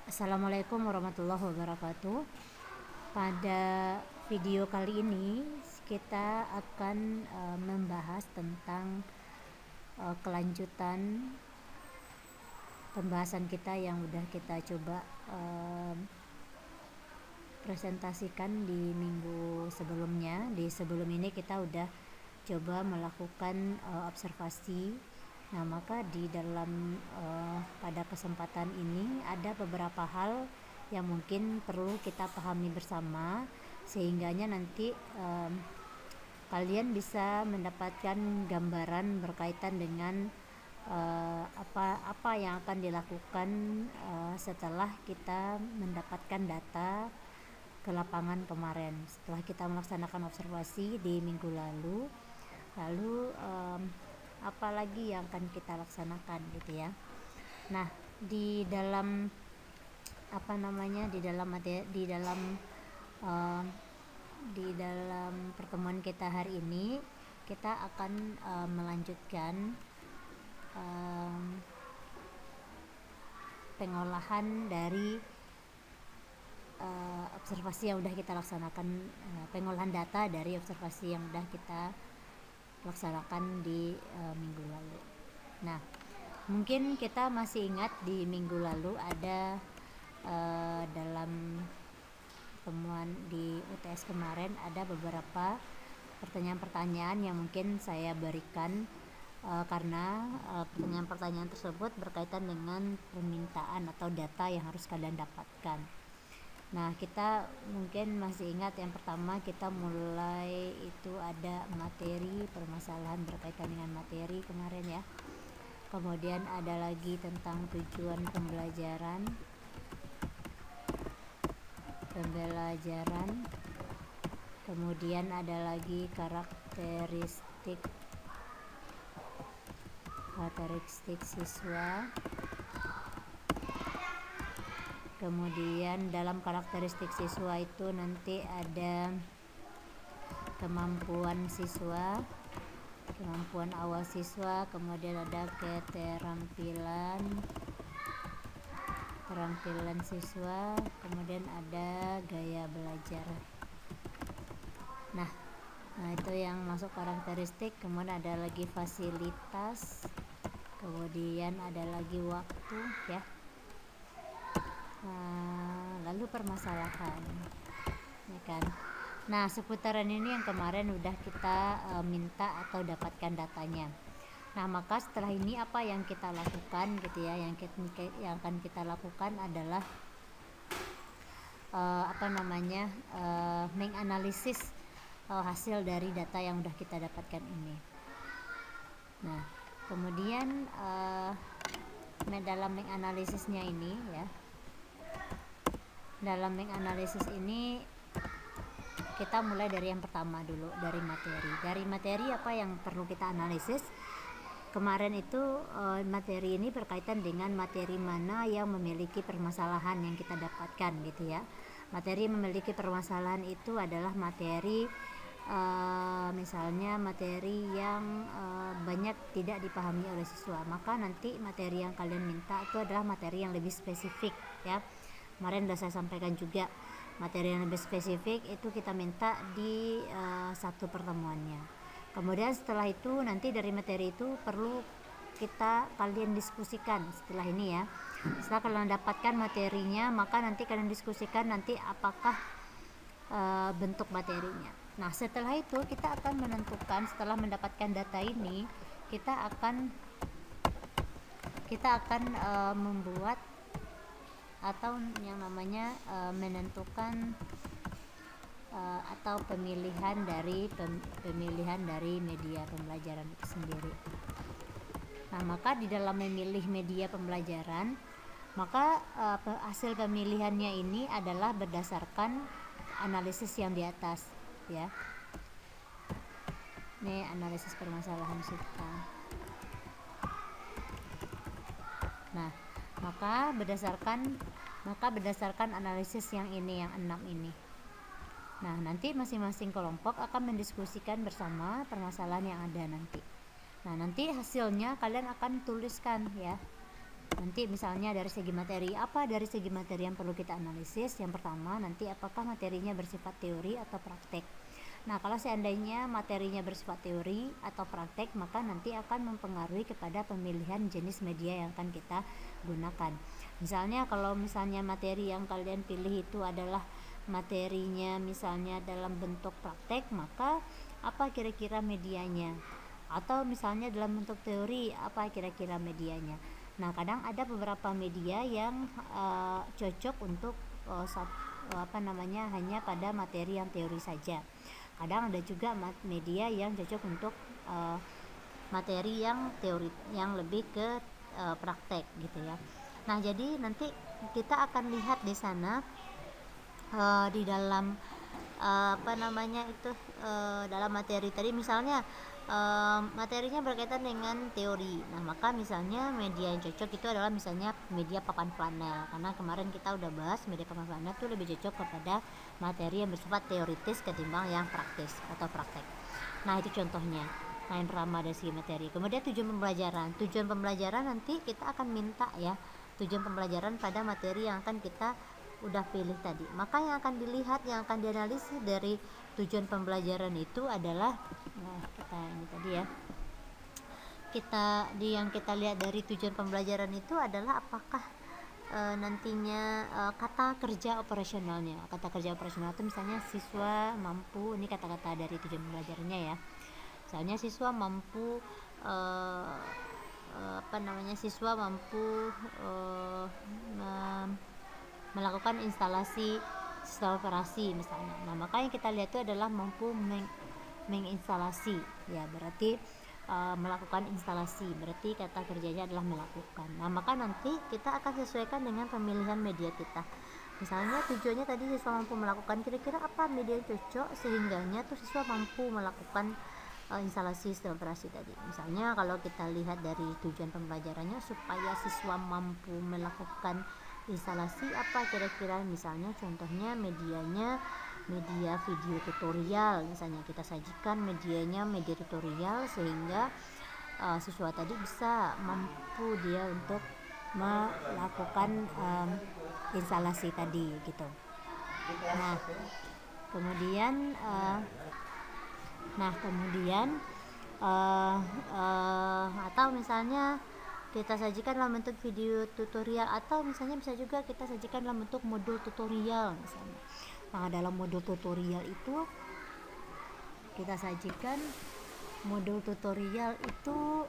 Assalamualaikum warahmatullahi wabarakatuh. Pada video kali ini kita akan membahas tentang kelanjutan pembahasan kita yang udah kita coba presentasikan di minggu sebelumnya. Di sebelum ini kita udah coba melakukan observasi. Nah, maka di dalam pada kesempatan ini ada beberapa hal yang mungkin perlu kita pahami bersama, sehingganya nanti kalian bisa mendapatkan gambaran berkaitan dengan apa yang akan dilakukan setelah kita mendapatkan data ke lapangan kemarin, setelah kita melaksanakan observasi di minggu lalu. Lalu apa lagi yang akan kita laksanakan gitu ya. Nah, di dalam di dalam pertemuan kita hari ini kita akan melanjutkan pengolahan dari observasi yang udah kita laksanakan, pengolahan data dari observasi yang udah kita laksanakan di minggu lalu. Nah, mungkin kita masih ingat di minggu lalu ada dalam pertemuan di UTS kemarin ada beberapa pertanyaan-pertanyaan yang mungkin saya berikan karena pertanyaan-pertanyaan tersebut berkaitan dengan permintaan atau data yang harus kalian dapatkan. Nah, kita mungkin masih ingat yang pertama kita mulai itu ada materi, permasalahan berkaitan dengan materi kemarin ya. Kemudian ada lagi tentang tujuan pembelajaran. Kemudian ada lagi karakteristik siswa. Kemudian dalam karakteristik siswa itu nanti ada kemampuan awal siswa, kemudian ada keterampilan siswa, kemudian ada gaya belajar. Nah, itu yang masuk karakteristik. Kemudian ada lagi fasilitas, kemudian ada lagi waktu ya. Lalu permasalahan ya kan. Nah, seputaran ini yang kemarin udah kita minta atau dapatkan datanya. Nah, maka setelah ini apa yang kita lakukan gitu ya, yang akan kita lakukan adalah menganalisis hasil dari data yang udah kita dapatkan ini. Nah, kemudian dalam menganalisisnya ini ya, dalam menganalisis ini kita mulai dari yang pertama dulu, dari materi apa yang perlu kita analisis. Kemarin itu materi ini berkaitan dengan materi mana yang memiliki permasalahan yang kita dapatkan gitu ya. Materi memiliki permasalahan itu adalah materi misalnya materi yang banyak tidak dipahami oleh siswa, maka nanti materi yang kalian minta itu adalah materi yang lebih spesifik ya. Kemarin sudah saya sampaikan juga, materi yang lebih spesifik itu kita minta di satu pertemuannya. Kemudian setelah itu nanti dari materi itu perlu kalian diskusikan setelah ini ya. Setelah kalian dapatkan materinya, maka nanti kalian diskusikan nanti apakah bentuk materinya. Nah, setelah itu kita akan menentukan, setelah mendapatkan data ini kita akan membuat atau yang namanya menentukan atau pemilihan dari media pembelajaran itu sendiri. Nah, maka di dalam memilih media pembelajaran, maka hasil pemilihannya ini adalah berdasarkan analisis yang di atas ya. Ini analisis permasalahan kita. Nah, maka berdasarkan analisis yang ini, yang 6 ini. Nah, nanti masing-masing kelompok akan mendiskusikan bersama permasalahan yang ada nanti. Nah, nanti hasilnya kalian akan tuliskan ya. Nanti misalnya dari segi materi, dari segi materi yang perlu kita analisis? Yang pertama, nanti apakah materinya bersifat teori atau praktek. Nah, kalau seandainya materinya bersifat teori atau praktek, maka nanti akan mempengaruhi kepada pemilihan jenis media yang akan kita gunakan. Misalnya kalau misalnya materi yang kalian pilih itu adalah materinya misalnya dalam bentuk praktek, maka apa kira-kira medianya? Atau misalnya dalam bentuk teori, apa kira-kira medianya? Nah, kadang ada beberapa media yang cocok untuk hanya pada materi yang teori saja. Kadang ada juga media yang cocok untuk materi yang teori yang lebih ke praktek gitu ya. Nah, jadi nanti kita akan lihat di sana di dalam dalam materi tadi, misalnya materinya berkaitan dengan teori. Nah, maka misalnya media yang cocok itu adalah misalnya media papan flanel, karena kemarin kita udah bahas media papan flanel itu lebih cocok kepada materi yang bersifat teoritis ketimbang yang praktis atau praktek. Nah, itu contohnya main ramah dari segi materi. Kemudian tujuan pembelajaran nanti kita akan minta ya tujuan pembelajaran pada materi yang akan kita udah pilih tadi. Maka yang akan dilihat, yang akan dianalisis dari tujuan pembelajaran itu adalah yang kita lihat dari tujuan pembelajaran itu adalah apakah nantinya kata kerja operasionalnya. Kata kerja operasional itu misalnya siswa mampu, ini kata-kata dari tujuan pembelajarannya ya. Misalnya siswa mampu melakukan instalasi sistem operasi misalnya. Nah, maka yang kita lihat itu adalah mampu menginstalasi ya, berarti melakukan instalasi, berarti kata kerjanya adalah melakukan. Nah, maka nanti kita akan sesuaikan dengan pemilihan media kita. Misalnya tujuannya tadi siswa mampu melakukan, kira-kira apa media yang cocok sehingganya tuh siswa mampu melakukan instalasi sistem operasi tadi. Misalnya kalau kita lihat dari tujuan pembelajarannya supaya siswa mampu melakukan instalasi, apa kira-kira? Misalnya contohnya medianya media video tutorial, misalnya kita sajikan medianya media tutorial sehingga siswa tadi bisa mampu dia untuk melakukan instalasi tadi gitu. Nah, kemudian atau misalnya kita sajikan dalam bentuk video tutorial, atau misalnya bisa juga kita sajikan dalam bentuk modul tutorial misalnya. Nah, dalam modul tutorial itu kita sajikan modul tutorial itu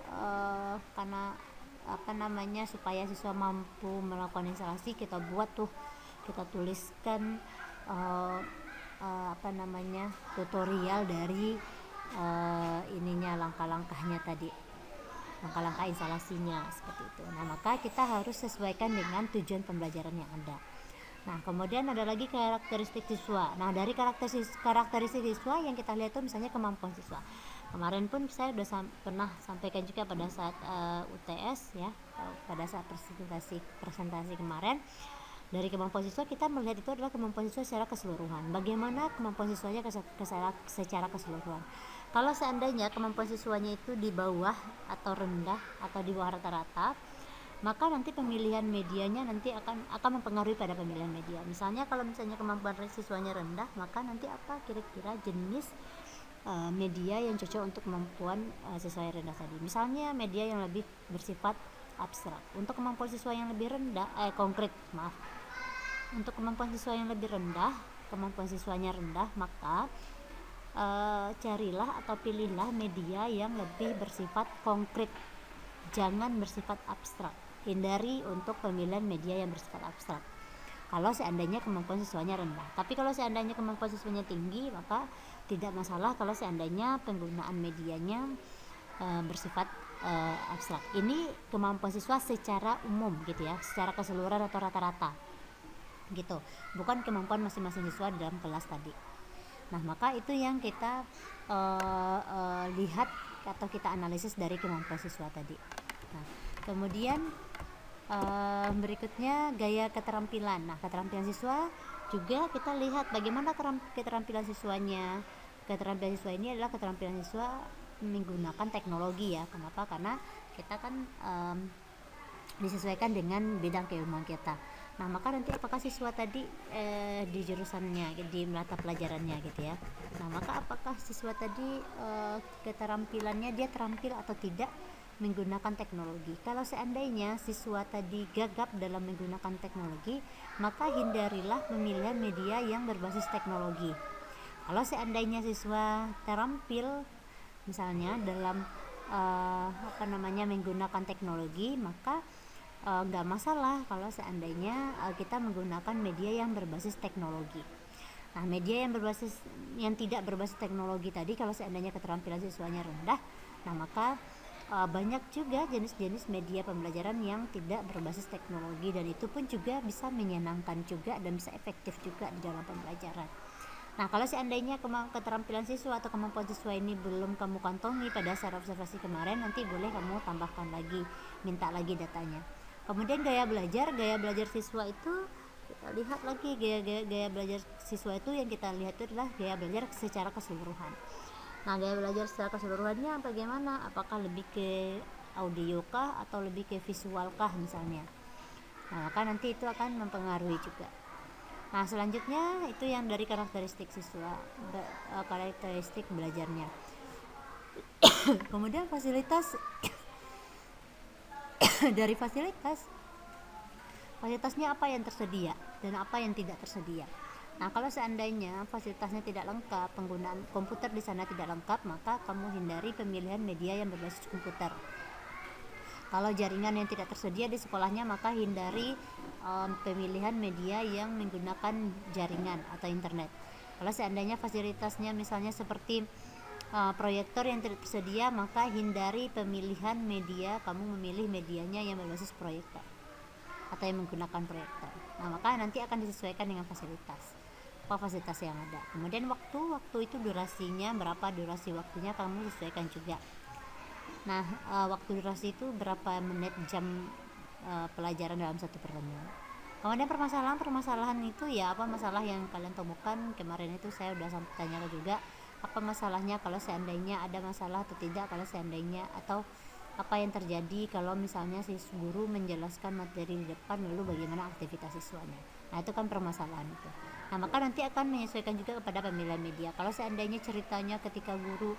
karena supaya siswa mampu melakukan instalasi, kita tuliskan tutorial dari langkah-langkahnya tadi, langkah-langkah instalasinya seperti itu. Nah, maka kita harus sesuaikan dengan tujuan pembelajaran yang ada. Nah, kemudian ada lagi karakteristik siswa. Nah, dari karakteristik siswa yang kita lihat itu misalnya kemampuan siswa. Kemarin pun saya sudah pernah sampaikan juga pada saat UTS ya, pada saat presentasi kemarin. Dari kemampuan siswa kita melihat itu adalah kemampuan siswa secara keseluruhan. Bagaimana kemampuan siswanya secara keseluruhan? Kalau seandainya kemampuan siswanya itu di bawah atau rendah atau di bawah rata-rata, maka nanti pemilihan medianya nanti akan mempengaruhi pada pemilihan media. Misalnya kalau misalnya kemampuan siswanya rendah, maka nanti apa kira-kira jenis media yang cocok untuk kemampuan siswa yang rendah tadi. Misalnya media yang lebih bersifat abstrak. Untuk kemampuan siswa yang lebih rendah konkret, untuk kemampuan siswa yang lebih rendah, kemampuan siswanya rendah, maka carilah atau pilihlah media yang lebih bersifat konkret, jangan bersifat abstrak. Hindari untuk pemilihan media yang bersifat abstrak kalau seandainya kemampuan siswanya rendah. Tapi kalau seandainya kemampuan siswanya tinggi, maka tidak masalah kalau seandainya penggunaan medianya bersifat abstrak. Ini kemampuan siswa secara umum gitu ya, secara keseluruhan atau rata-rata gitu, bukan kemampuan masing-masing siswa di dalam kelas tadi. Nah, maka itu yang kita lihat atau kita analisis dari kemampuan siswa tadi. Nah, kemudian berikutnya gaya keterampilan. Nah, keterampilan siswa juga kita lihat bagaimana keterampilan siswanya. Keterampilan siswa ini adalah keterampilan siswa menggunakan teknologi ya. Kenapa? Karena kita kan disesuaikan dengan bidang keilmuan kita. Nah, maka nanti apakah siswa tadi di jurusannya, di mata pelajarannya gitu ya. Nah, maka apakah siswa tadi keterampilannya dia terampil atau tidak menggunakan teknologi. Kalau seandainya siswa tadi gagap dalam menggunakan teknologi, maka hindarilah pemilihan media yang berbasis teknologi. Kalau seandainya siswa terampil misalnya dalam menggunakan teknologi, maka nggak masalah kalau seandainya kita menggunakan media yang berbasis teknologi. Nah, media yang tidak berbasis teknologi tadi, kalau seandainya keterampilan siswanya rendah, nah maka banyak juga jenis-jenis media pembelajaran yang tidak berbasis teknologi, dan itu pun juga bisa menyenangkan juga dan bisa efektif juga di dalam pembelajaran. Nah, kalau seandainya keterampilan siswa atau kemampuan siswa ini belum kamu kantongi pada saat observasi kemarin, nanti boleh kamu tambahkan lagi, minta lagi datanya. Kemudian gaya belajar siswa itu kita lihat lagi, gaya belajar siswa itu yang kita lihat itu adalah gaya belajar secara keseluruhan. Nah, gaya belajar secara keseluruhannya bagaimana? Apakah lebih ke audio kah atau lebih ke visual kah misalnya? Nah, maka nanti itu akan mempengaruhi juga. Nah, selanjutnya itu yang dari karakteristik siswa, karakteristik belajarnya. Kemudian fasilitas dari fasilitasnya apa yang tersedia dan apa yang tidak tersedia. Nah, kalau seandainya fasilitasnya tidak lengkap, penggunaan komputer di sana tidak lengkap, maka kamu hindari pemilihan media yang berbasis komputer. Kalau jaringan yang tidak tersedia di sekolahnya, maka hindari pemilihan media yang menggunakan jaringan atau internet. Kalau seandainya fasilitasnya misalnya seperti proyektor yang tidak tersedia, maka hindari pemilihan media, kamu memilih medianya yang berbasis proyektor atau yang menggunakan proyektor. Nah, maka nanti akan disesuaikan dengan fasilitas yang ada. Kemudian waktu itu durasinya berapa, durasi waktunya kamu sesuaikan juga. Nah, waktu durasi itu berapa menit jam pelajaran dalam satu pertemuan. Kemudian permasalahan itu ya, apa masalah yang kalian temukan kemarin itu saya udah tanyakan juga, apa masalahnya kalau seandainya ada masalah atau tidak, kalau seandainya, atau apa yang terjadi kalau misalnya si guru menjelaskan materi di depan lalu bagaimana aktivitas siswanya. Nah, itu kan permasalahan itu. Nah, maka nanti akan menyesuaikan juga kepada pemilihan media. Kalau seandainya ceritanya ketika guru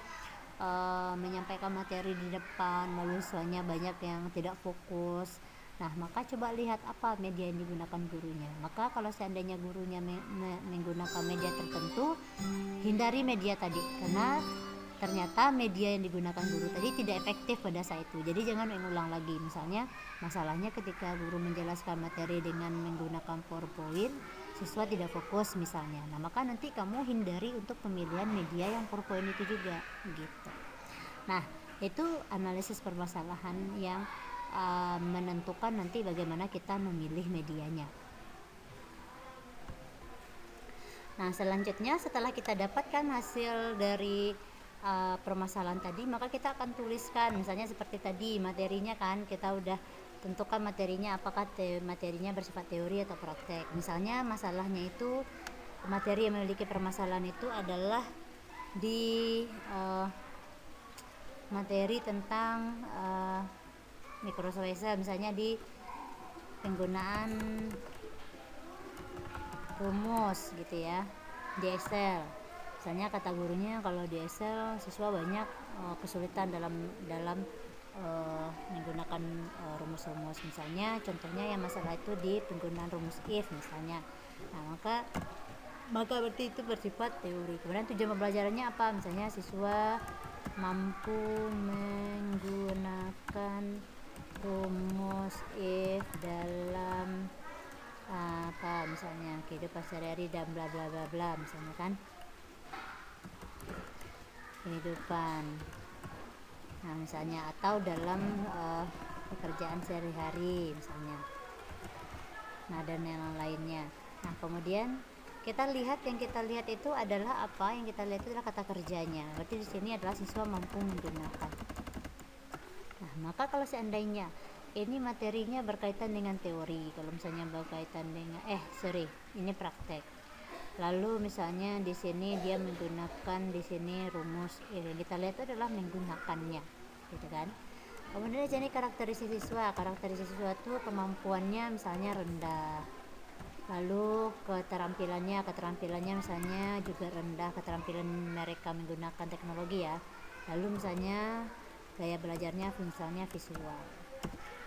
menyampaikan materi di depan lalu siswanya banyak yang tidak fokus, nah maka coba lihat apa media yang digunakan gurunya. Maka kalau seandainya gurunya menggunakan media tertentu, hindari media tadi, karena ternyata media yang digunakan guru tadi tidak efektif pada saat itu. Jadi jangan mengulang lagi. Misalnya masalahnya ketika guru menjelaskan materi dengan menggunakan PowerPoint, siswa tidak fokus misalnya. Nah, maka nanti kamu hindari untuk pemilihan media yang PowerPoint itu juga gitu. Nah, itu analisis permasalahan yang menentukan nanti bagaimana kita memilih medianya. Nah, selanjutnya setelah kita dapatkan hasil dari permasalahan tadi, maka kita akan tuliskan, misalnya seperti tadi materinya kan kita udah tentukan materinya, apakah materinya bersifat teori atau praktek. Misalnya masalahnya itu, materi yang memiliki permasalahan itu adalah di materi tentang mikrosoesa, misalnya di penggunaan rumus gitu ya di Excel. Misalnya kata gurunya kalau di Excel siswa banyak kesulitan dalam menggunakan rumus-rumus, misalnya contohnya yang masalah itu di penggunaan rumus if misalnya. Nah, maka berarti itu bersifat teori. Kemudian tujuan pembelajarannya apa, misalnya siswa mampu menggunakan rumus if dalam apa misalnya kehidupan sehari-hari dan bla bla bla bla misalnya kan, kehidupan, nah misalnya, atau dalam pekerjaan sehari-hari misalnya, nah dan yang lainnya. Nah, kemudian kita lihat itu adalah apa, yang kita lihat itu adalah kata kerjanya. Berarti di sini adalah siswa mampu menggunakan. Nah, maka kalau seandainya ini materinya berkaitan dengan teori, kalau misalnya berkaitan dengan ini praktek. Lalu misalnya di sini dia menggunakan di sini rumus, yang kita lihat itu adalah menggunakannya, gitu kan. Kemudian jenis karakteristik siswa itu kemampuannya misalnya rendah, lalu keterampilannya misalnya juga rendah, keterampilan mereka menggunakan teknologi ya, lalu misalnya gaya belajarnya misalnya visual.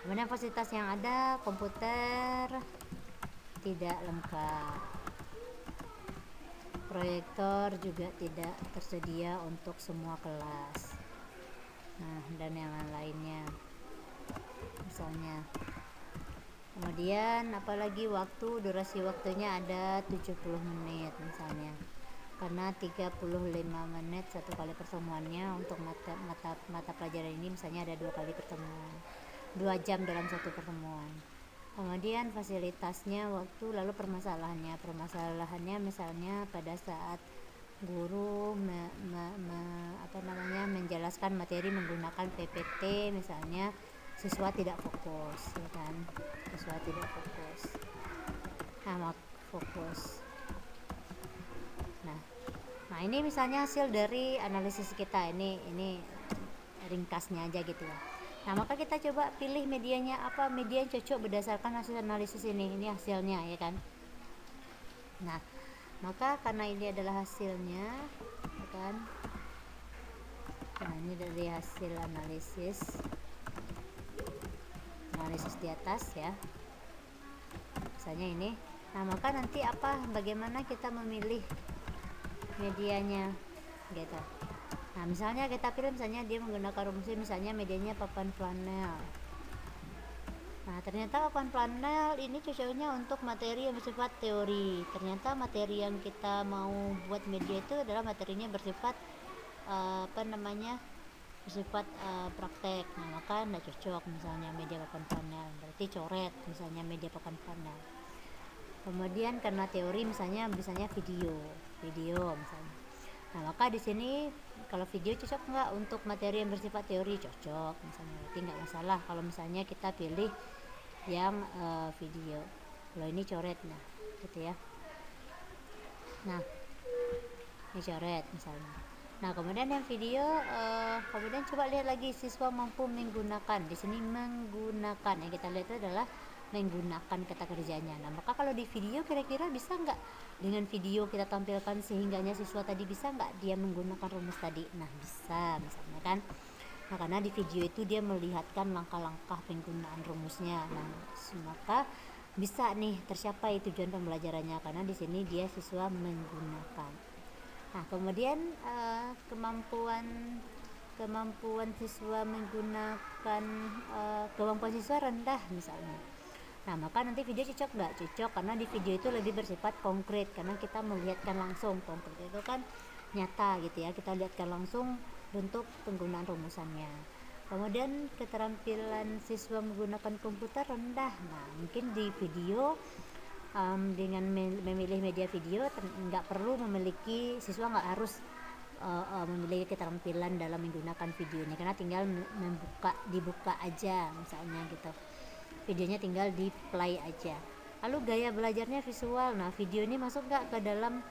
Kemudian fasilitas yang ada, komputer tidak lengkap, proyektor juga tidak tersedia untuk semua kelas, nah dan yang lainnya misalnya. Kemudian apalagi durasi waktunya ada 70 menit misalnya, karena 35 menit satu kali pertemuannya. Untuk mata pelajaran ini misalnya ada 2 kali pertemuan, 2 jam dalam satu pertemuan. Kemudian fasilitasnya lalu permasalahannya misalnya pada saat guru menjelaskan materi menggunakan PPT misalnya, siswa tidak fokus, ya kan? Fokus. Nah, ini misalnya hasil dari analisis kita. Ini ringkasnya aja gitu ya. Nah, maka kita coba pilih medianya apa, media yang cocok berdasarkan hasil analisis ini. Ini hasilnya, ya kan? Nah, maka karena ini adalah hasilnya, ya kan? Nah, ini dari hasil analisis di atas ya, misalnya ini. Nah, maka nanti bagaimana kita memilih medianya gitu. Nah, misalnya kita pilih misalnya dia menggunakan rumus misalnya medianya papan flanel. Nah, ternyata papan flanel ini cocoknya untuk materi yang bersifat teori. Ternyata materi yang kita mau buat media itu adalah materinya bersifat bersifat praktek. Nah, maka tidak cocok misalnya media papan flanel, berarti coret misalnya media papan flanel. Kemudian karena teori misalnya video misalnya. Nah, maka di sini kalau video cocok nggak untuk materi yang bersifat teori, cocok misalnya, berarti nggak masalah kalau misalnya kita pilih yang video. Kalau ini coret, nah gitu ya. Nah, ini coret misalnya. Nah, kemudian yang video, kemudian coba lihat lagi siswa mampu menggunakan. Di sini menggunakan yang kita lihat itu adalah menggunakan kata kerjanya. Nah, maka kalau di video kira-kira bisa nggak dengan video kita tampilkan sehingganya siswa tadi bisa nggak dia menggunakan rumus tadi? Nah, bisa misalnya kan. Nah, karena di video itu dia melihatkan langkah-langkah penggunaan rumusnya. Nah, maka bisa nih tercapai tujuan pembelajarannya karena di sini dia siswa menggunakan. Nah, kemudian kemampuan siswa menggunakan kemampuan siswa rendah misalnya. Nah, maka nanti video cocok nggak? Cocok, karena di video itu lebih bersifat konkret karena kita melihatkan langsung. Konkret itu kan nyata gitu ya, kita lihatkan langsung bentuk penggunaan rumusannya. Kemudian keterampilan siswa menggunakan komputer rendah. Nah, mungkin di video dengan memilih media video nggak perlu siswa nggak harus memiliki keterampilan dalam menggunakan video ini, karena tinggal dibuka aja misalnya gitu, videonya tinggal di play aja. Lalu gaya belajarnya visual. Nah, video ini masuk nggak ke dalam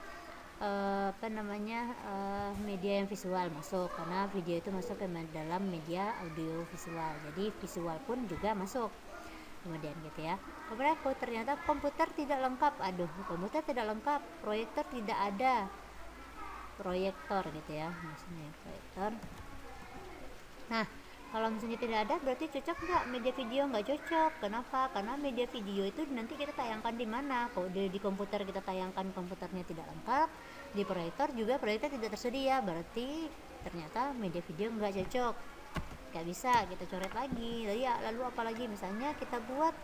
media yang visual? Masuk, karena video itu masuk ke dalam media audio visual, jadi visual pun juga masuk. Kemudian gitu ya. Kemudian ternyata komputer tidak lengkap. Komputer tidak lengkap, proyektor tidak ada. Proyektor gitu ya, maksudnya proyektor. Nah, kalau misalnya tidak ada, berarti cocok nggak media video? Nggak cocok. Kenapa? Karena media video itu nanti kita tayangkan di mana? Kalau di komputer kita tayangkan, komputernya tidak lengkap. Di proyektor juga proyektor tidak tersedia, berarti ternyata media video nggak cocok. Nggak bisa kita coret lagi. Lalu apalagi misalnya kita buat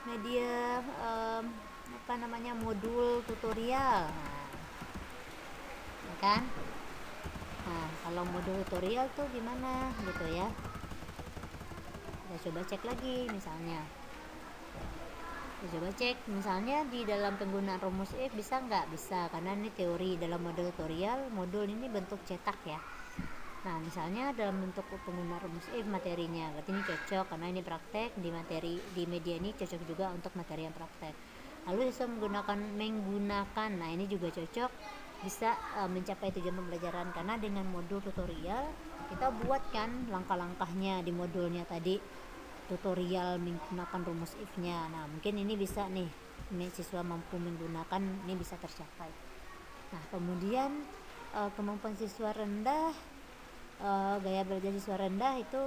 media modul tutorial, ya kan? Nah, kalau modul tutorial tuh gimana gitu ya, kita coba cek lagi misalnya. Misalnya di dalam penggunaan rumus if bisa nggak? Bisa, karena ini teori. Dalam modul tutorial, modul ini bentuk cetak ya. Nah, misalnya dalam bentuk penggunaan rumus if materinya, berarti ini cocok karena ini praktek. Di media ini cocok juga untuk materi yang praktek. Lalu bisa menggunakan, nah ini juga cocok, bisa mencapai tujuan pembelajaran karena dengan modul tutorial kita buatkan langkah-langkahnya di modulnya tadi, tutorial menggunakan rumus if-nya. Nah, mungkin ini bisa nih, ini siswa mampu menggunakan, ini bisa tercapai. Nah, kemudian kemampuan siswa rendah, gaya belajar siswa rendah itu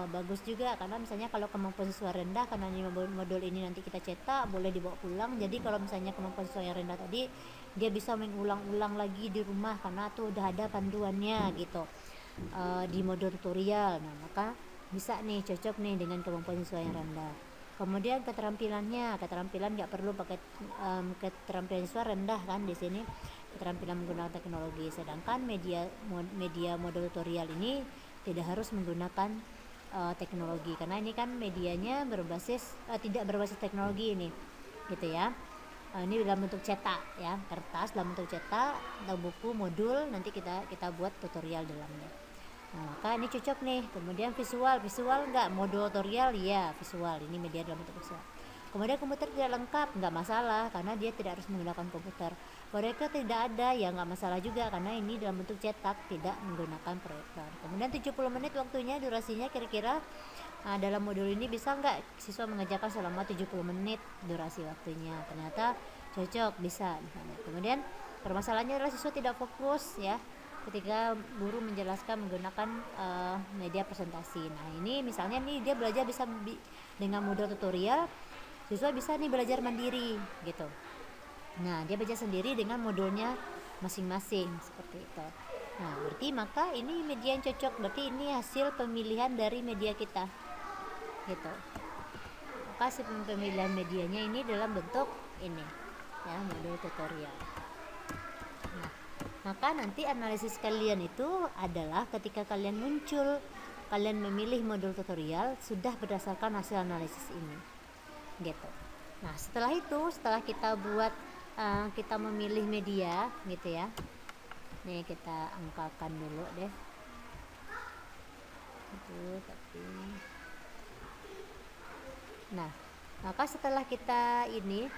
bagus juga, karena misalnya kalau kemampuan siswa rendah, karena ini modul ini nanti kita cetak boleh dibawa pulang, jadi kalau misalnya kemampuan siswa yang rendah tadi dia bisa mengulang-ulang lagi di rumah karena tuh udah ada panduannya gitu di modul tutorial. Nah, maka bisa nih cocok nih dengan kemampuan siswa yang rendah. Kemudian keterampilan nggak perlu pakai keterampilan siswa rendah kan di sini, keterampilan menggunakan teknologi. Sedangkan media modul tutorial ini tidak harus menggunakan teknologi, karena ini kan medianya berbasis tidak berbasis teknologi ini, gitu ya. Ini dalam bentuk cetak ya, kertas dalam bentuk cetak atau buku modul, nanti kita buat tutorial dalamnya. Nah, maka ini cocok nih. Kemudian visual enggak, modul tutorial ya visual, ini media dalam bentuk visual. Kemudian komputer tidak lengkap, nggak masalah karena dia tidak harus menggunakan komputer. Proyektor tidak ada, ya nggak masalah juga karena ini dalam bentuk cetak, tidak menggunakan proyektor. Kemudian 70 menit waktunya, durasinya kira-kira dalam modul ini bisa nggak siswa mengerjakan selama 70 menit durasi waktunya. Ternyata cocok, bisa. Kemudian permasalahannya adalah siswa tidak fokus ya ketika guru menjelaskan menggunakan media presentasi. Nah, ini misalnya nih dia belajar bisa dengan modul tutorial, siswa bisa nih belajar mandiri gitu. Nah, dia belajar sendiri dengan modulnya masing-masing seperti itu. Nah, berarti maka ini media yang cocok, berarti ini hasil pemilihan dari media kita gitu. Maka hasil pemilihan medianya ini dalam bentuk ini ya, modul tutorial. Nah, maka nanti analisis kalian itu adalah ketika kalian memilih modul tutorial sudah berdasarkan hasil analisis ini gitu. Nah, setelah kita buat kita memilih media gitu ya, nih kita angkakan dulu deh itu, tapi nah, maka setelah kita ini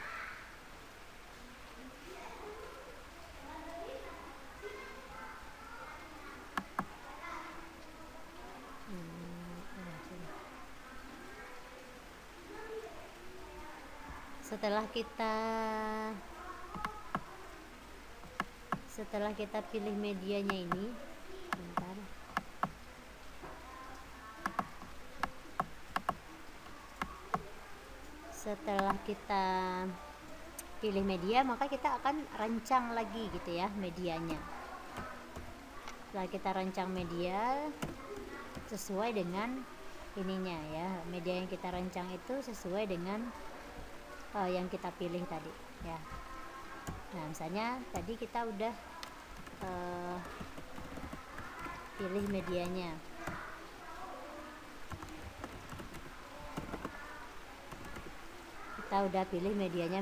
setelah kita pilih medianya ini, bentar. Setelah kita pilih media, maka kita akan rancang lagi gitu ya medianya. Setelah kita rancang media sesuai dengan ininya ya, media yang kita rancang itu sesuai dengan yang kita pilih tadi ya. Nah, misalnya tadi kita udah pilih medianya,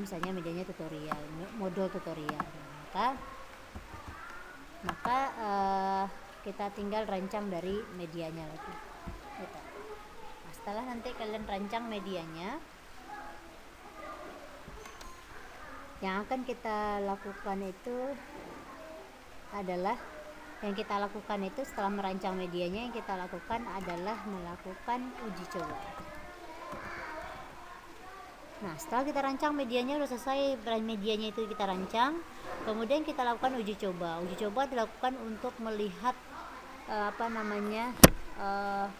misalnya medianya tutorial, modul tutorial. Maka kita tinggal rancang dari medianya lagi gitu. Nah, setelah nanti kalian rancang medianya, yang akan kita lakukan itu adalah setelah merancang medianya, yang kita lakukan adalah melakukan uji coba. Nah, setelah kita rancang medianya, udah selesai medianya itu kita rancang, kemudian kita lakukan uji coba. Uji coba dilakukan untuk melihat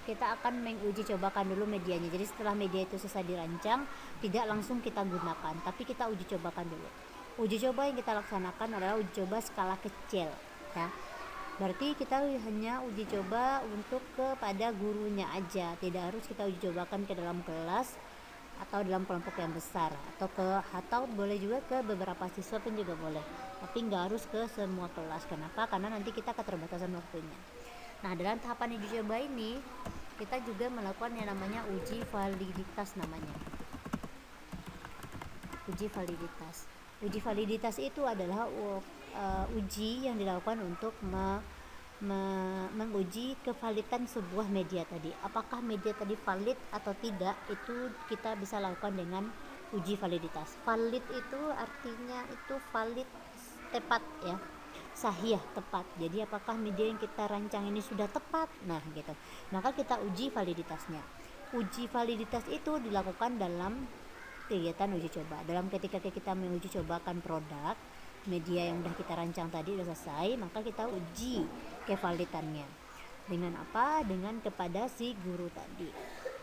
kita akan menguji cobakan dulu medianya. Jadi setelah media itu selesai dirancang, tidak langsung kita gunakan, tapi kita uji cobakan dulu. Uji coba yang kita laksanakan adalah uji coba skala kecil ya. Berarti kita hanya uji coba untuk kepada gurunya aja, tidak harus kita uji cobakan ke dalam kelas atau dalam kelompok yang besar, atau boleh juga ke beberapa siswa pun juga boleh, tapi nggak harus ke semua kelas. Kenapa? Karena nanti kita keterbatasan waktunya. Nah, dalam tahapan uji coba ini kita juga melakukan yang namanya uji validitas namanya. Uji validitas itu adalah uji yang dilakukan untuk menguji kevalidan sebuah media tadi. Apakah media tadi valid atau tidak, itu kita bisa lakukan dengan uji validitas. Valid itu artinya itu valid, tepat ya. sahih, tepat. Jadi apakah media yang kita rancang ini sudah tepat? Nah, gitu. Maka kita uji validitasnya. Uji validitas itu dilakukan dalam kegiatan uji coba. Dalam ketika kita menguji cobakan produk, media yang sudah kita rancang tadi sudah selesai, maka kita uji kevaliditannya. Dengan apa? Dengan kepada si guru tadi.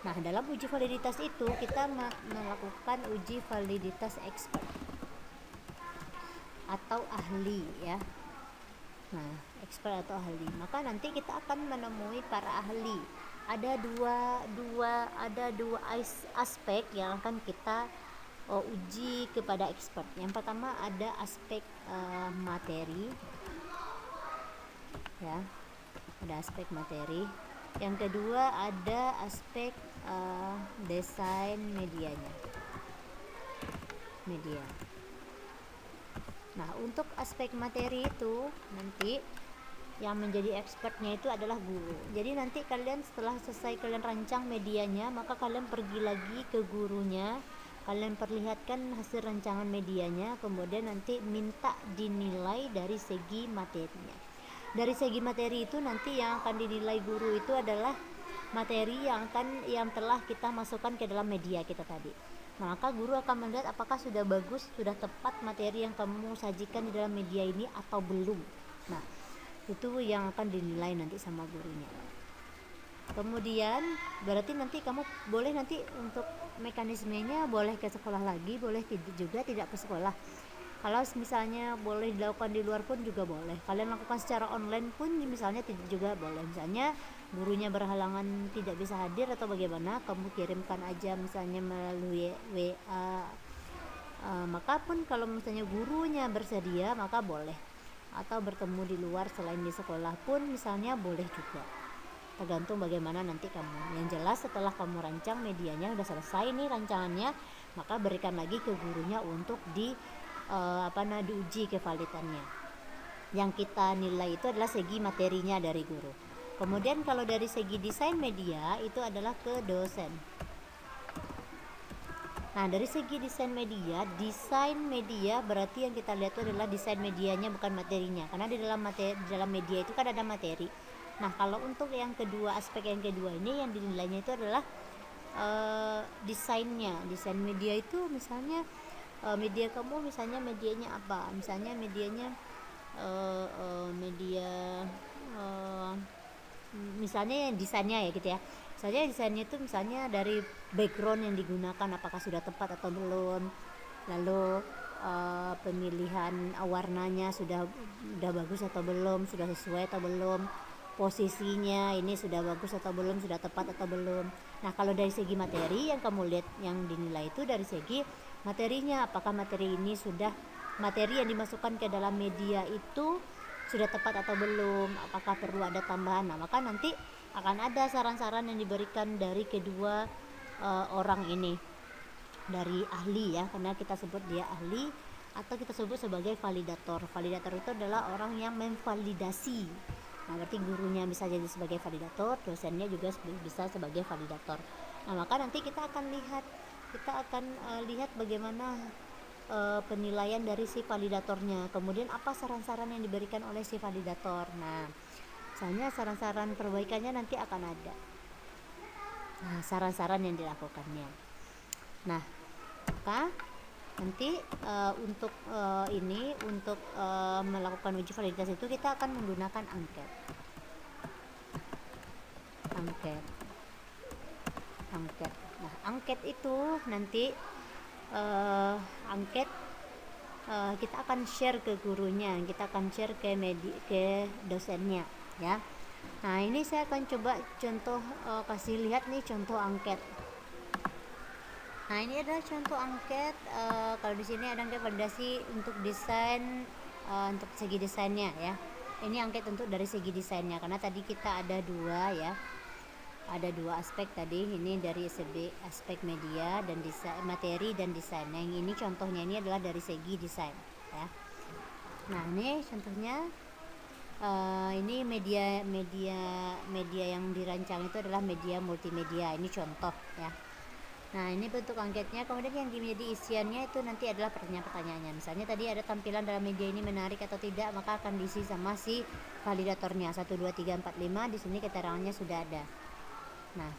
Nah, dalam uji validitas itu kita melakukan uji validitas expert atau ahli ya. Nah, expert atau ahli. Maka nanti kita akan menemui para ahli. Ada dua aspek yang akan kita uji kepada expert. Yang pertama ada aspek materi, ya, ada aspek materi. Yang kedua ada aspek desain media. Nah, untuk aspek materi itu nanti yang menjadi expertnya itu adalah guru. Jadi nanti kalian setelah selesai kalian rancang medianya, maka kalian pergi lagi ke gurunya, kalian perlihatkan hasil rancangan medianya, kemudian nanti minta dinilai dari segi materinya. Dari segi materi itu nanti yang akan dinilai guru itu adalah materi yang telah kita masukkan ke dalam media kita tadi. Maka guru akan melihat apakah sudah bagus, sudah tepat materi yang kamu sajikan di dalam media ini atau belum. Nah, itu yang akan dinilai nanti sama gurunya. Kemudian berarti nanti kamu boleh nanti untuk mekanismenya boleh ke sekolah lagi, boleh juga tidak ke sekolah. Kalau misalnya boleh dilakukan di luar pun juga boleh. Kalian lakukan secara online pun misalnya tidak juga boleh. Misalnya gurunya berhalangan tidak bisa hadir atau bagaimana, kamu kirimkan aja misalnya melalui WA. Maka pun kalau misalnya gurunya bersedia maka boleh. Atau bertemu di luar selain di sekolah pun misalnya boleh juga. Tergantung bagaimana nanti kamu. Yang jelas setelah kamu rancang medianya udah selesai nih rancangannya, maka berikan lagi ke gurunya untuk diuji kevaliditannya. Yang kita nilai itu adalah segi materinya dari guru. Kemudian kalau dari segi desain media itu adalah ke dosen. Nah, dari segi desain media berarti yang kita lihat itu adalah desain medianya bukan materinya. Karena di dalam media itu kan ada materi. Nah, kalau untuk yang kedua, aspek yang kedua ini yang dinilainya itu adalah desainnya. Desain media itu misalnya media kamu misalnya medianya apa? Misalnya medianya misalnya yang desainnya ya gitu ya. Misalnya desainnya itu misalnya dari background yang digunakan apakah sudah tepat atau belum. Lalu pemilihan warnanya sudah bagus atau belum, sudah sesuai atau belum. Posisinya ini sudah bagus atau belum, sudah tepat atau belum. Nah, kalau dari segi materi yang kamu lihat yang dinilai itu dari segi materinya, apakah materi yang dimasukkan ke dalam media itu sudah tepat atau belum, apakah perlu ada tambahan. Nah, maka nanti akan ada saran-saran yang diberikan dari kedua orang ini, dari ahli ya, karena kita sebut dia ahli atau kita sebut sebagai validator. Validator itu adalah orang yang memvalidasi. Nah, berarti gurunya bisa jadi sebagai validator, dosennya juga bisa sebagai validator. Nah, maka nanti kita akan lihat bagaimana penilaian dari si validatornya. Kemudian apa saran-saran yang diberikan oleh si validator. Nah, misalnya saran-saran perbaikannya nanti akan ada. Nah, saran-saran yang dilakukannya. Nah, maka nanti untuk melakukan uji validitas itu kita akan menggunakan angket. Nah, angket itu nanti kita akan share ke gurunya, kita akan share ke dosennya ya. Nah, ini saya akan coba contoh kasih lihat nih contoh angket. Nah, ini adalah contoh angket. Kalau di sini ada angket validasi untuk desain, untuk segi desainnya ya. Ini angket untuk dari segi desainnya, karena tadi kita ada dua ya. Ada dua aspek tadi. Ini dari segi aspek media dan desain, materi dan desain. Nah, yang ini contohnya ini adalah dari segi desain ya. Nah, ini contohnya. Ini media yang dirancang itu adalah media multimedia. Ini contoh ya. Nah, ini bentuk angketnya. Kemudian yang menjadi isiannya itu nanti adalah pertanyaan-pertanyaannya. Misalnya tadi ada tampilan dalam media ini menarik atau tidak, maka akan diisi sama si validatornya. 1, 2, 3, 4, 5. Di sini keterangannya sudah ada. Nah,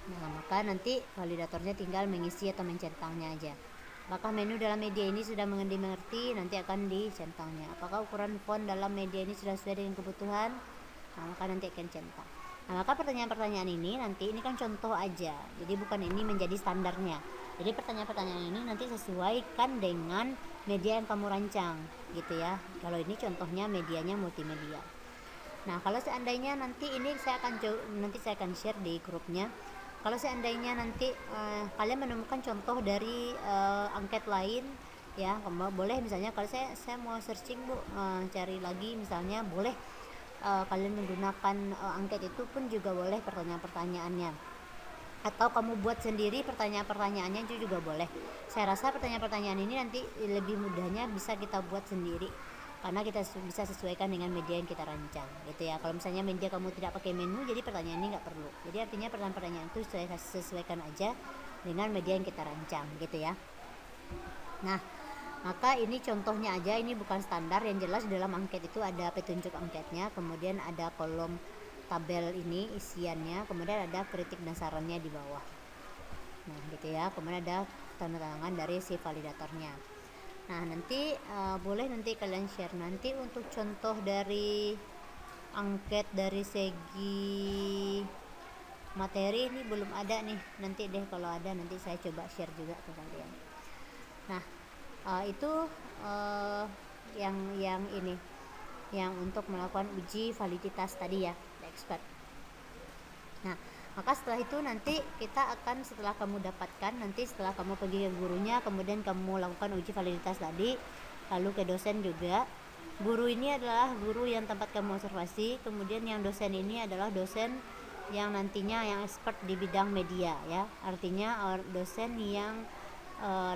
maka nanti validatornya tinggal mengisi atau mencentangnya aja. Apakah menu dalam media ini sudah dimengerti? Nanti akan dicentangnya. Apakah ukuran font dalam media ini sudah sesuai dengan kebutuhan? Nah, maka nanti akan centang. Nah, maka pertanyaan-pertanyaan ini nanti ini kan contoh aja, jadi bukan ini menjadi standarnya. Jadi pertanyaan-pertanyaan ini nanti sesuaikan dengan media yang kamu rancang gitu ya. Kalau ini contohnya medianya multimedia. Nah, kalau seandainya nanti ini saya akan share di grupnya. Kalau seandainya nanti kalian menemukan contoh dari angket lain ya, boleh misalnya kalau saya mau searching Bu, cari lagi misalnya boleh. Kalian menggunakan angket itu pun juga boleh pertanyaan-pertanyaannya, atau kamu buat sendiri pertanyaan-pertanyaannya itu juga boleh. Saya rasa pertanyaan-pertanyaan ini nanti lebih mudahnya bisa kita buat sendiri karena kita bisa sesuaikan dengan media yang kita rancang gitu ya. Kalau misalnya media kamu tidak pakai menu, jadi pertanyaan ini nggak perlu. Jadi artinya pertanyaan-pertanyaan itu saya sesuaikan aja dengan media yang kita rancang gitu ya. Nah, maka ini contohnya aja, ini bukan standar. Yang jelas dalam angket itu ada petunjuk angketnya, kemudian ada kolom tabel ini isiannya, kemudian ada kritik dan sarannya di bawah. Nah gitu ya, kemudian ada tanda tangan dari si validatornya. Nah nanti boleh nanti kalian share nanti untuk contoh dari angket dari segi materi ini belum ada nih. Nanti deh kalau ada nanti saya coba share juga ke kalian. Nah itu yang ini yang untuk melakukan uji validitas tadi ya, expert. Nah, maka setelah itu nanti kita akan, setelah kamu dapatkan, nanti setelah kamu pergi ke gurunya, kemudian kamu lakukan uji validitas tadi, lalu ke dosen juga. Guru ini adalah guru yang tempat kamu observasi, kemudian yang dosen ini adalah dosen yang nantinya yang expert di bidang media ya, artinya dosen yang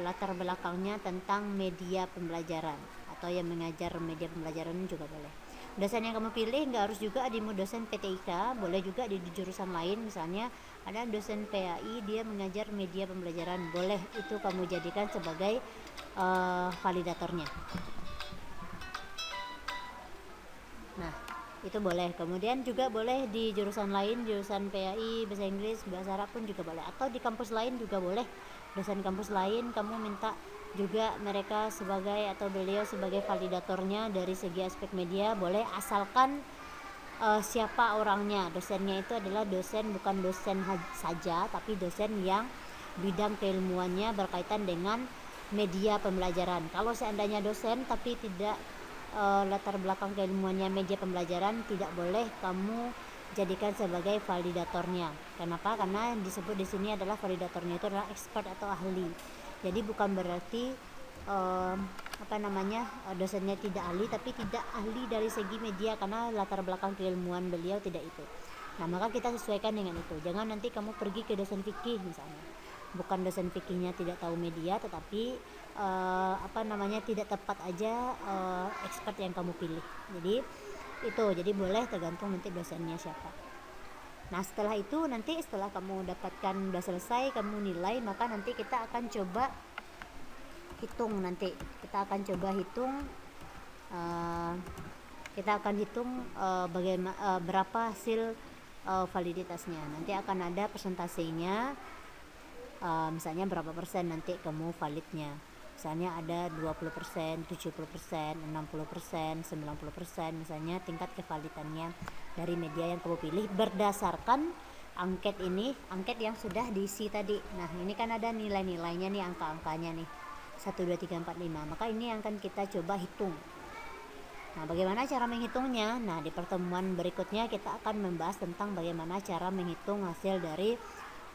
latar belakangnya tentang media pembelajaran atau yang mengajar media pembelajaran juga boleh. Dosen yang kamu pilih nggak harus juga di dosen PTIK, boleh juga di jurusan lain. Misalnya ada dosen PAI, dia mengajar media pembelajaran, boleh itu kamu jadikan sebagai validatornya. Nah itu boleh. Kemudian juga boleh di jurusan lain, jurusan PAI, bahasa Inggris, bahasa Arab pun juga boleh, atau di kampus lain juga boleh. Dosen kampus lain kamu minta juga mereka sebagai atau beliau sebagai validatornya dari segi aspek media, boleh, asalkan siapa orangnya. Dosennya itu adalah dosen, bukan dosen saja, tapi dosen yang bidang keilmuannya berkaitan dengan media pembelajaran. Kalau seandainya dosen tapi tidak latar belakang keilmuannya media pembelajaran, tidak boleh kamu jadikan sebagai validatornya. Kenapa? Karena disebut di sini adalah validatornya itu adalah expert atau ahli. Jadi bukan berarti dosennya tidak ahli, tapi tidak ahli dari segi media karena latar belakang keilmuan beliau tidak itu. Nah maka kita sesuaikan dengan itu. Jangan nanti kamu pergi ke dosen fikih misalnya, bukan dosen fikihnya tidak tahu media, tetapi tidak tepat aja expert yang kamu pilih. Jadi boleh, tergantung nanti dosennya siapa. Nah setelah itu nanti setelah kamu dapatkan udah selesai kamu nilai, maka nanti kita akan coba hitung. Bagaimana berapa hasil validitasnya. Nanti akan ada persentasenya, misalnya berapa persen nanti kamu validnya. Misalnya ada 20%, 70%, 60%, 90%, misalnya tingkat kevalidannya dari media yang kamu pilih berdasarkan angket yang sudah diisi tadi. Nah ini kan ada nilai-nilainya nih, angka-angkanya nih 1, 2, 3, 4, 5. Maka ini yang akan kita coba hitung. Nah bagaimana cara menghitungnya? Nah di pertemuan berikutnya kita akan membahas tentang bagaimana cara menghitung hasil dari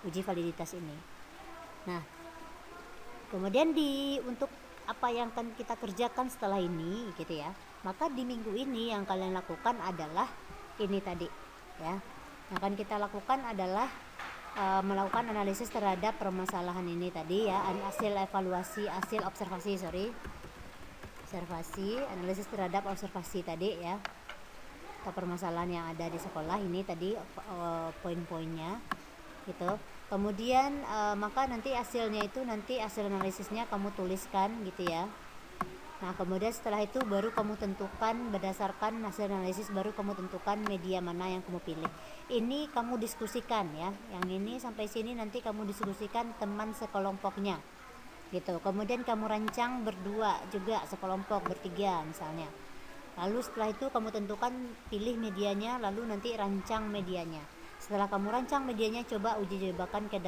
uji validitas ini. Nah kemudian untuk apa yang akan kita kerjakan setelah ini gitu ya, maka di minggu ini yang kalian lakukan adalah ini tadi ya. Yang akan kita lakukan adalah melakukan analisis terhadap permasalahan ini tadi ya, analisis terhadap observasi tadi ya, atau permasalahan yang ada di sekolah ini tadi, poin-poinnya gitu. Kemudian maka nanti hasilnya itu, nanti hasil analisisnya kamu tuliskan gitu ya. Nah kemudian setelah itu baru kamu tentukan, berdasarkan hasil analisis baru kamu tentukan media mana yang kamu pilih. Ini kamu diskusikan ya, yang ini sampai sini nanti kamu diskusikan teman sekelompoknya gitu. Kemudian kamu rancang berdua juga, sekelompok bertiga misalnya. Lalu setelah itu kamu tentukan, pilih medianya, lalu nanti rancang medianya. Setelah kamu rancang medianya, coba uji cobakan ke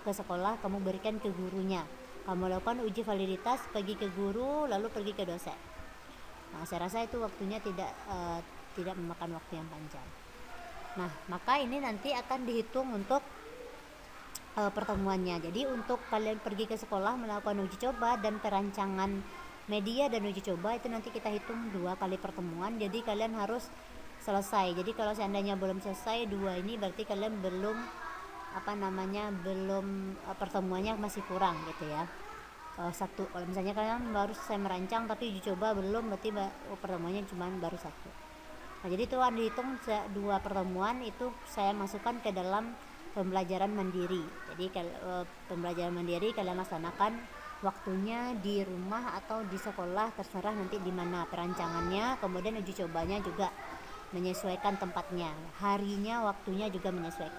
sekolah, kamu berikan ke gurunya. Kamu lakukan uji validitas, pergi ke guru, lalu pergi ke dosen. Nah, saya rasa itu waktunya tidak memakan waktu yang panjang. Nah, maka ini nanti akan dihitung untuk pertemuannya. Jadi untuk kalian pergi ke sekolah melakukan uji coba dan perancangan media dan uji coba itu nanti kita hitung 2 kali pertemuan. Jadi kalian harus selesai. Jadi kalau seandainya belum selesai 2 ini, berarti kalian belum pertemuannya masih kurang gitu ya. Kalau misalnya kalian baru selesai merancang tapi uji coba belum, berarti pertemuannya cuma baru 1. Nah jadi itu dihitung 2 pertemuan itu saya masukkan ke dalam pembelajaran mandiri. Jadi pembelajaran mandiri kalian laksanakan waktunya di rumah atau di sekolah, terserah nanti di mana perancangannya. Kemudian uji cobanya juga menyesuaikan tempatnya, harinya, waktunya juga menyesuaikan.